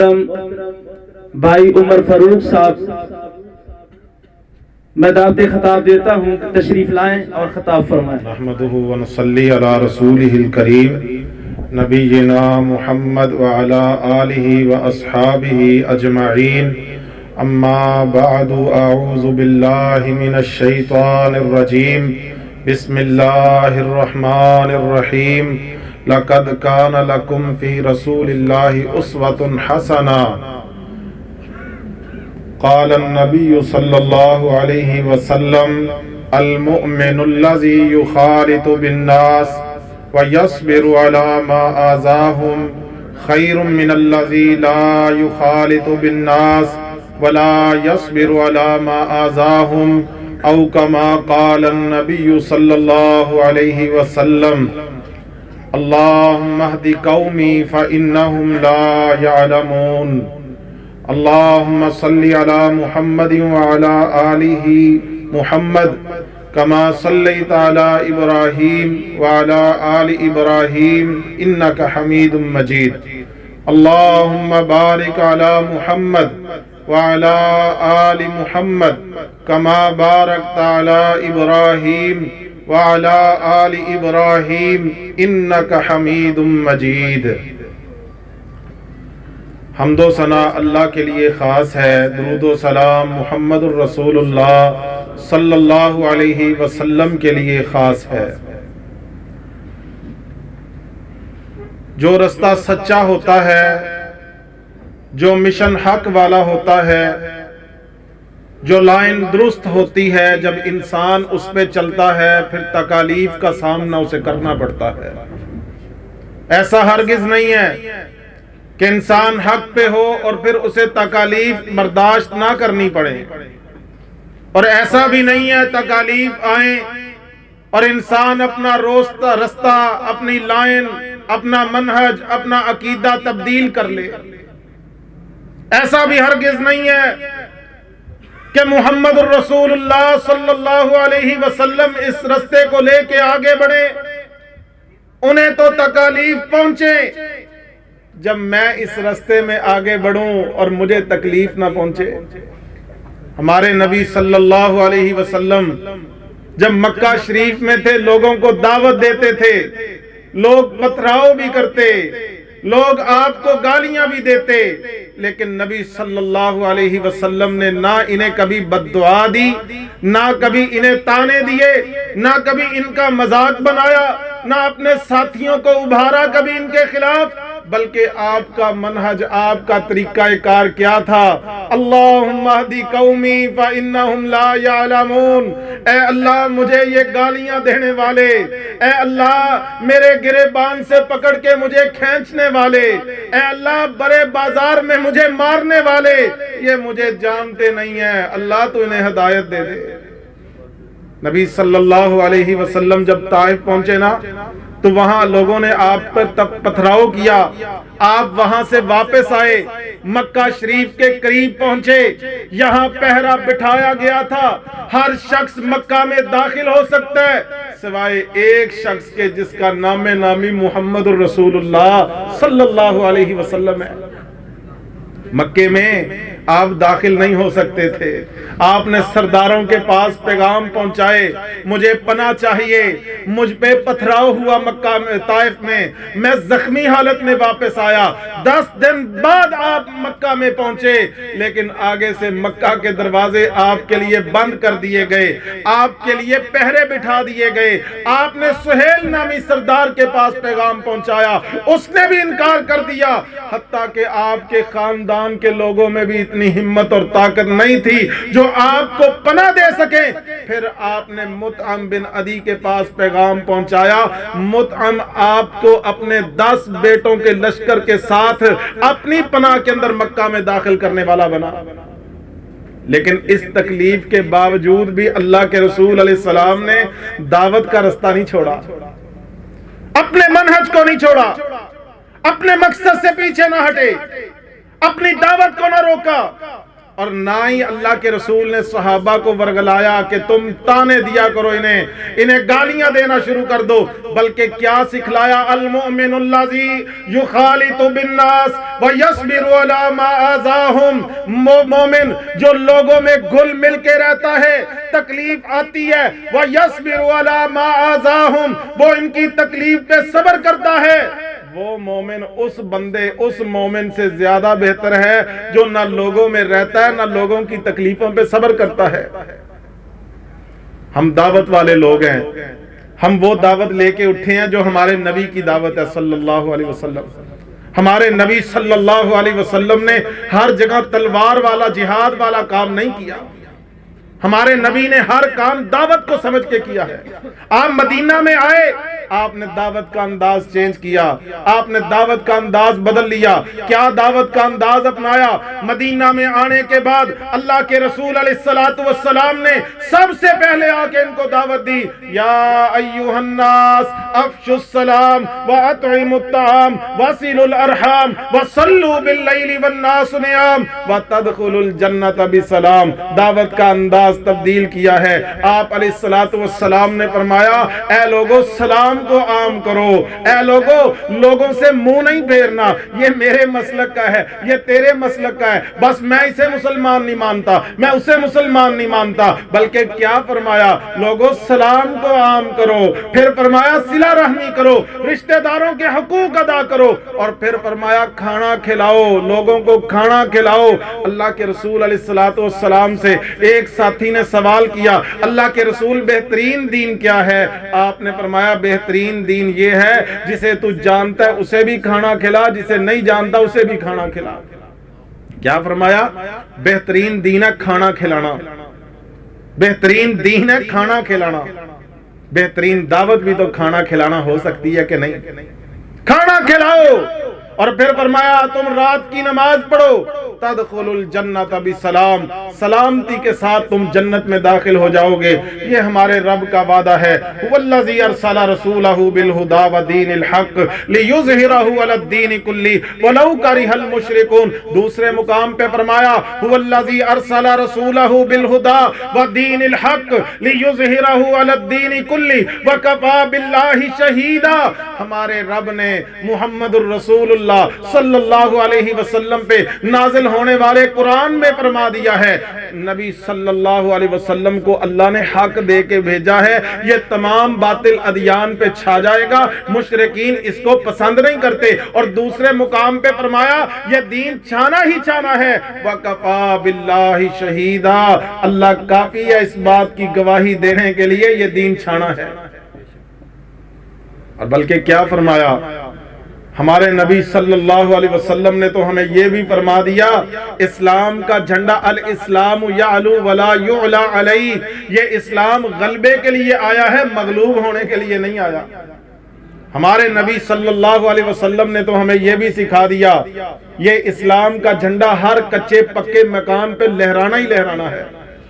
محترم بھائی عمر فاروق صاحب، میں دعوت خطاب دیتا ہوں، تشریف لائیں اور خطاب فرمائیں۔ نحمدہ ونصلی علی رسولہ الکریم نبینا محمد وعلی آلہ واصحابہ اجمعین، اما بعد، اعوذ باللہ من الشیطان الرجیم، بسم اللہ الرحمن الرحیم۔ لقد کان لکم فی رسول اللہ اسوۃ حسنہ، قال النبی صلی اللہ علیہ وسلم، المؤمن الذی یخالط بالناس ویصبر علی ما آذاہم خیر من الذی لا یخالط بالناس ولا یصبر علی ما آذاہم، او کما قال النبی صلی اللہ علیہ وسلم، اللہم اہد قومی فإنہم لا یعلمون۔ اللہم صلی علی محمد وعلی آلہ محمد کما صلیت علی ابراہیم وعلی آل ابراہیم انک حمید مجید۔ اللہم بارک علی محمد وعلی آل محمد کما بارکت علی ابراہیم وعلی آل ابراہیم انک حمید مجید۔ حمد و ثنا اللہ کے لیے خاص ہے، درود و سلام محمد الرسول اللہ صلی اللہ علیہ وسلم کے لیے خاص ہے۔ جو رستہ سچا ہوتا ہے، جو مشن حق والا ہوتا ہے، جو لائن درست ہوتی ہے، جب انسان اس پہ چلتا ہے پھر تکالیف کا سامنا اسے کرنا پڑتا ہے۔ ایسا ہرگز نہیں ہے کہ انسان حق پہ ہو اور پھر اسے تکالیف برداشت نہ کرنی پڑے، اور ایسا بھی نہیں ہے تکالیف آئیں اور انسان اپنا رستہ، اپنی لائن، اپنا منہج، اپنا عقیدہ تبدیل کر لے۔ ایسا بھی ہرگز نہیں ہے کہ محمد الرسول اللہ صلی اللہ علیہ وسلم اس رستے کو لے کے آگے بڑھے، انہیں تو تکالیف پہنچے، جب میں اس رستے میں آگے بڑھوں اور مجھے تکلیف نہ پہنچے۔ ہمارے نبی صلی اللہ علیہ وسلم جب مکہ شریف میں تھے، لوگوں کو دعوت دیتے تھے، لوگ پتھراؤ بھی کرتے، لوگ آپ کو گالیاں بھی دیتے، لیکن نبی صلی اللہ علیہ وسلم نے نہ انہیں کبھی بد دعا دی، نہ کبھی انہیں تانے دیے، نہ کبھی ان کا مذاق بنایا، نہ اپنے ساتھیوں کو ابھارا کبھی ان کے خلاف، بلکہ آپ کا منہج، آپ کا طریقہ کار کیا تھا؟ اللہم اہدی قومی فإنہم لا یعلمون۔ اے اللہ مجھے یہ گالیاں دینے والے، اے اللہ میرے گریبان سے پکڑ کے مجھے کھینچنے والے، اے اللہ بڑے بازار میں مجھے مارنے والے، یہ مجھے جانتے نہیں ہیں، اللہ تو انہیں ہدایت دے دے۔ نبی صلی اللہ علیہ وسلم جب طائف پہنچے نا، تو وہاں لوگوں نے آپ پر پتھراؤ کیا، آپ وہاں سے واپس آئے، مکہ شریف کے قریب پہنچے، یہاں پہرا بٹھایا گیا تھا، ہر شخص مکہ میں داخل ہو سکتا ہے سوائے ایک شخص کے جس کا نام نامی محمد الرسول اللہ صلی اللہ علیہ وسلم ہے۔ مکے میں آپ داخل نہیں ہو سکتے تھے۔ آپ نے سرداروں کے پاس پیغام پہنچائے، مجھے پناہ چاہیے، مجھ پہ پتھراؤ ہوا مکہ میں، طائف میں زخمی حالت میں واپس آیا۔ 10 دن بعد آپ مکہ میں پہنچے، لیکن آگے سے مکہ کے دروازے آپ کے لیے بند کر دیے گئے، آپ کے لیے پہرے بٹھا دیے گئے۔ آپ نے سہیل نامی سردار کے پاس پیغام پہنچایا، اس نے بھی انکار کر دیا، حتیٰ کہ آپ کے خاندان کے لوگوں میں بھی اتنی ہمت اور طاقت نہیں تھی جو آپ کو پناہ دے سکیں۔ پھر آپ نے مطعم بن عدی کے پاس پیغام پہنچایا، مطعم آپ کو اپنے 10 بیٹوں کے لشکر کے ساتھ اپنی پناہ کے اندر مکہ میں داخل کرنے والا بنا۔ لیکن اس تکلیف کے باوجود بھی اللہ کے رسول علیہ السلام نے دعوت کا رستہ نہیں چھوڑا، اپنے منہج کو نہیں چھوڑا، اپنے مقصد سے پیچھے نہ ہٹے، اپنی دعوت کو نہ روکا، اور نہ ہی اللہ کے رسول نے صحابہ کو ورگلایا کہ تم تانے دیا کرو انہیں گالیاں دینا شروع کر دو، بلکہ کیا سکھلایا؟ المؤمن الذی یخالط بالناس ویصبر علی ما آذاہم، مومن جو لوگوں میں گھل مل کے رہتا ہے، تکلیف آتی ہے، ویصبر علی ما آذاہم، وہ ان کی تکلیف پہ صبر کرتا ہے، وہ مومن اس مومن سے زیادہ بہتر ہے جو نہ لوگوں میں رہتا ہے نہ لوگوں کی تکلیفوں پہ صبر کرتا ہے۔ ہم دعوت والے لوگ ہیں، ہم وہ دعوت لے کے اٹھے ہیں جو ہمارے نبی کی دعوت ہے صلی اللہ علیہ وسلم۔ ہمارے نبی صلی اللہ علیہ وسلم نے ہر جگہ تلوار والا جہاد والا کام نہیں کیا، ہمارے نبی نے ہر کام دعوت کو سمجھ کے کیا ہے۔ آپ مدینہ میں آئے، آپ نے دعوت کا انداز چینج کیا، آپ نے دعوت کا انداز بدل لیا۔ کیا دعوت کا انداز اپنایا؟ مدینہ میں آنے کے بعد اللہ کے رسول علیہ السلام نے سب سے پہلے آ کے ان کو دعوت دی، یا ایھا الناس افشوا السلام واطعموا الطعام وصلوا الارحام وصلوا باللیل والناس نیام وتدخلوا الجنۃ بسلام۔ دعوت کا انداز تبدیل کیا ہے۔ آپ علیہ السلام نے فرمایا، اے لوگو سلام کو عام کرو، اے لوگو لوگوں سے منہ نہیں پھیرنا، یہ میرے مسلک کا ہے، یہ تیرے مسلک کا ہے، بس میں اسے مسلمان نہیں مانتا، میں اسے مسلمان نہیں مانتا، بلکہ کیا فرمایا؟ لوگو سلام کو عام کرو، پھر فرمایا صلہ رحمی کرو، رشتہ داروں کے حقوق ادا کرو، اور پھر فرمایا کھانا کھلاؤ، لوگوں کو کھانا کھلاؤ۔ اللہ کے رسول علیہ السلام سے ایک ساتھی نے سوال کیا، اللہ کے رسول بہترین دین کیا ہے؟ آپ نے فرمایا بہترین دین یہ ہے جسے تو جانتا ہے اسے بھی کھانا کھلا، جسے نہیں جانتا اسے بھی کھانا کھلا۔ کیا فرمایا؟ بہترین دین ہے کھانا کھلانا، بہترین دین ہے کھانا کھلانا۔ بہترین دعوت بھی تو کھانا کھلانا ہو سکتی ہے کہ نہیں؟ کھانا کھلاؤ، اور پھر فرمایا تم رات کی نماز پڑھو، تدخل الجنت بسلام، سلامتی کے ساتھ تم جنت میں داخل ہو جاؤ گے۔ یہ ہمارے رب کا وعدہ ہے، والذی ارسل رسولہ بالہدی ودین الحق لیظہرہ علی الدین کلہ ولو کرہ المشرکون۔ دوسرے مقام پہ فرمایا، والذی ارسل رسولہ بالہدی ودین الحق لیظہرہ علی الدین کلہ وکفی باللہ شہیدا۔ ہمارے رب نے محمد الرسول اللہ صلی اللہ علیہ وسلم پہ نازل ہونے والے قرآن میں فرما دیا ہے، نبی صلی اللہ علیہ وسلم کو اللہ نے حق دے کے بھیجا ہے، یہ تمام باطل ادیان پہ چھا جائے گا، مشرکین اس کو پسند نہیں کرتے۔ اور دوسرے مقام پہ فرمایا یہ دین چھانا ہی چھانا ہے، وَكَفَى بِاللَّهِ شَهِيدًا، اللہ کافی ہے اس بات کی گواہی دینے کے لیے یہ دین چھانا ہے۔ اور بلکہ کیا فرمایا؟ ہمارے نبی صلی اللہ علیہ وسلم نے تو ہمیں یہ بھی فرما دیا، اسلام کا جھنڈا الاسلام یعلو ولا یعلا علیہ، یہ اسلام غلبے کے لیے آیا ہے، مغلوب ہونے کے لیے نہیں آیا۔ ہمارے نبی صلی اللہ علیہ وسلم نے تو ہمیں یہ بھی سکھا دیا، یہ اسلام کا جھنڈا ہر کچے پکے مکان پہ لہرانا ہی لہرانا ہے،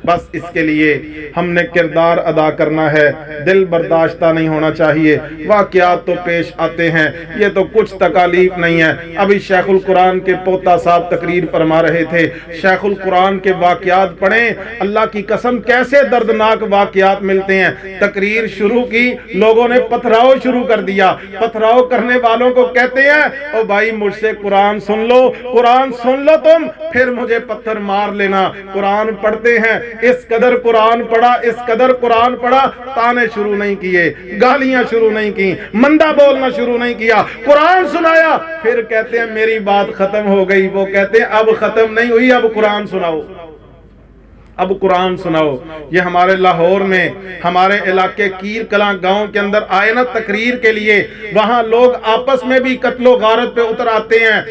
بس اس کے لیے ہم نے کردار ادا کرنا ہے، دل برداشتہ نہیں ہونا چاہیے۔ واقعات تو پیش آتے ہیں، یہ تو کچھ تکالیف نہیں ہے۔ ابھی شیخ القرآن کے پوتا صاحب تقریر فرما رہے تھے، شیخ القرآن کے واقعات پڑھیں، اللہ کی قسم کیسے دردناک واقعات ملتے ہیں۔ تقریر شروع کی، لوگوں نے پتھراؤ شروع کر دیا، پتھراؤ کرنے والوں کو کہتے ہیں او بھائی مجھ سے قرآن سن لو، قرآن سن لو تم، پھر مجھے پتھر مار لینا۔ قرآن پڑھتے ہیں، اس قدر قرآن پڑھا، اس قدر قرآن پڑھا، تانے شروع نہیں کیے، گالیاں شروع نہیں کی، مندہ بولنا شروع نہیں کیا، قرآن سنایا، پھر کہتے ہیں میری بات ختم ہو گئی۔ وہ کہتے ہیں اب ختم نہیں ہوئی، اب قرآن سناؤ، اب قرآن سناؤ۔ یہ ہمارے لاہور میں، ہمارے علاقے کیر کلاں گاؤں کے اندر آئے نا تقریر کے لیے، وہاں لوگ آپس میں بھی قتل و غارت پہ اتر آتے ہیں۔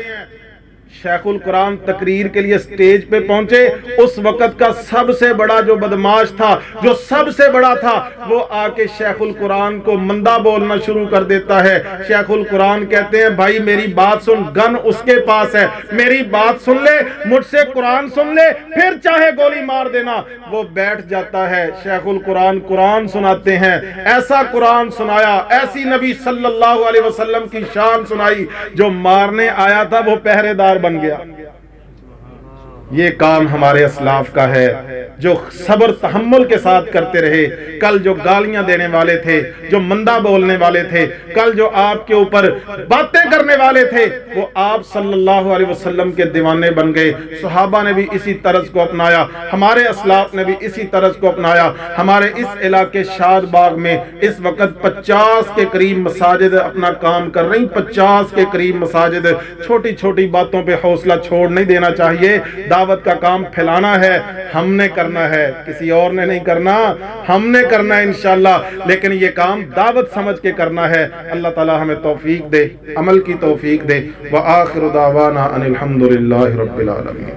شیخ القرآن تقریر کے لیے سٹیج پہ پہنچے، اس وقت کا سب سے بڑا جو بدماش تھا، جو سب سے بڑا تھا، وہ آ کے شیخ القرآن کو مندہ بولنا شروع کر دیتا ہے۔ شیخ القرآن کہتے ہیں بھائی میری بات سن، گن اس کے پاس ہے، میری بات سن لے، مجھ سے قرآن سن لے، پھر چاہے گولی مار دینا۔ وہ بیٹھ جاتا ہے، شیخ القرآن قرآن سناتے ہیں، ایسا قرآن سنایا، ایسی نبی صلی اللہ علیہ وسلم کی شان سنائی، جو مارنے آیا تھا وہ پہرے دار بن گیا۔ یہ کام ہمارے اسلاف کا ہے جو صبر تحمل کے ساتھ کرتے رہے. کل جو گالیاں دینے والے تھے، جو مندہ بولنے والے تھے، کل جو آپ کے اوپر باتیں کرنے والے تھے، وہ آپ صلی اللہ علیہ وسلم کے دیوانے بن گئے. صحابہ نے بھی اسی طرز کو اپنایا، ہمارے اسلاف نے بھی اسی طرز کو اپنایا. ہمارے اس علاقے شاد باغ میں اس وقت 50 کے قریب مساجد اپنا کام کر رہی. 50 کے قریب مساجد. چھوٹی چھوٹی باتوں پہ حوصلہ چھوڑ نہیں دینا چاہیے. دعوت کا کام پھیلانا ہے، ہم نے کرنا ہے، کسی اور نے نہیں کرنا، ہم نے کرنا ہے انشاءاللہ. لیکن یہ کام دعوت سمجھ کے کرنا ہے. اللہ تعالی ہمیں توفیق دے، عمل کی توفیق دے. وآخر دعوانا ان الحمدللہ رب العالمین.